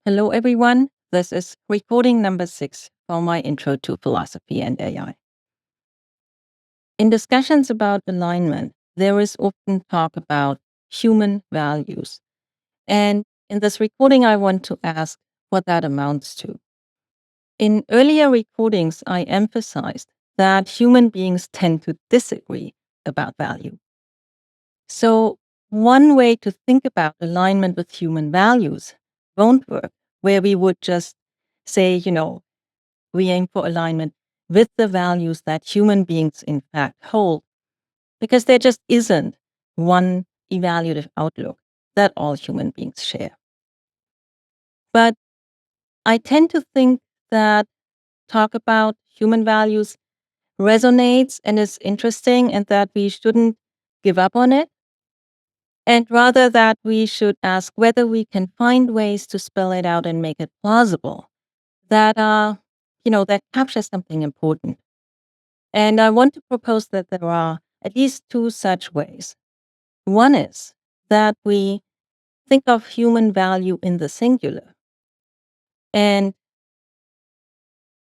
Hello, everyone. This is recording number 6 for my intro to philosophy and AI. In discussions about alignment, there is often talk about human values. And in this recording, I want to ask what that amounts to. In earlier recordings, I emphasized that human beings tend to disagree about value. So, one way to think about alignment with human values won't work, where we would just say, we aim for alignment with the values that human beings in fact hold, because there just isn't one evaluative outlook that all human beings share. But I tend to think that talk about human values resonates and is interesting, and that we shouldn't give up on it. And rather that we should ask whether we can find ways to spell it out and make it plausible that that captures something important. And I want to propose that there are at least two such ways. One is that we think of human value in the singular and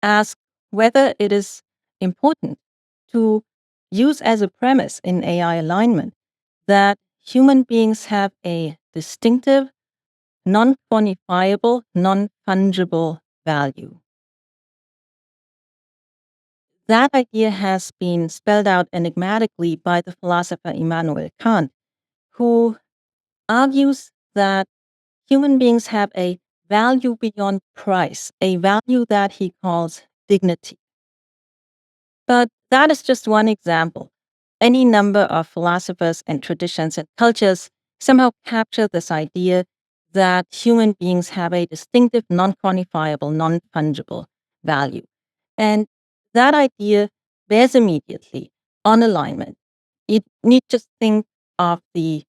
ask whether it is important to use as a premise in AI alignment that human beings have a distinctive, non quantifiable, non fungible value. That idea has been spelled out enigmatically by the philosopher Immanuel Kant, who argues that human beings have a value beyond price, a value that he calls dignity. But that is just one example. Any number of philosophers and traditions and cultures somehow capture this idea that human beings have a distinctive, non quantifiable, non fungible value. And that idea bears immediately on alignment. You need to think of the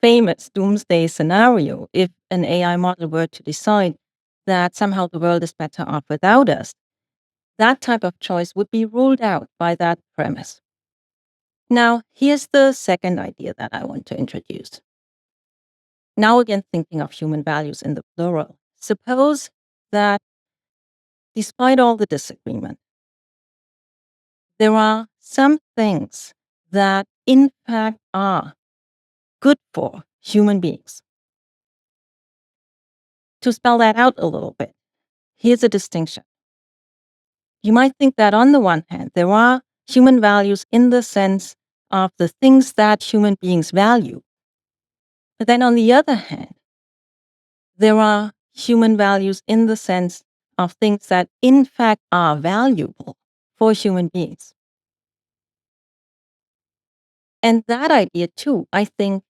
famous doomsday scenario. If an AI model were to decide that somehow the world is better off without us, that type of choice would be ruled out by that premise. Now, here's the second idea that I want to introduce. Now, again, thinking of human values in the plural. Suppose that despite all the disagreement, there are some things that in fact are good for human beings. To spell that out a little bit, here's a distinction. You might think that on the one hand, there are human values in the sense of the things that human beings value. But then on the other hand, there are human values in the sense of things that in fact are valuable for human beings. And that idea too, I think,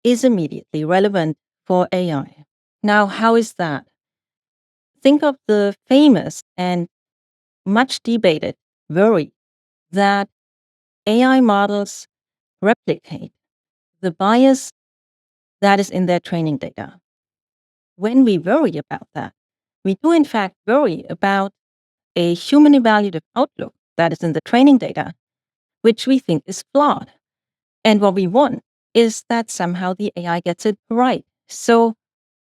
is immediately relevant for AI. Now, how is that? Think of the famous and much debated worry that AI models replicate the bias that is in their training data. When we worry about that, we do in fact worry about a human evaluative outlook that is in the training data, which we think is flawed. And what we want is that somehow the AI gets it right. So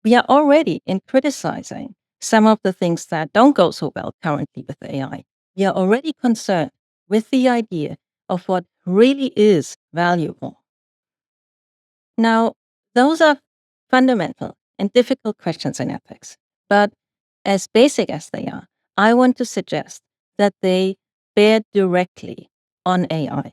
we are already in criticizing some of the things that don't go so well currently with AI. We are already concerned with the idea of what really is valuable. Now, those are fundamental and difficult questions in ethics, but as basic as they are, I want to suggest that they bear directly on AI.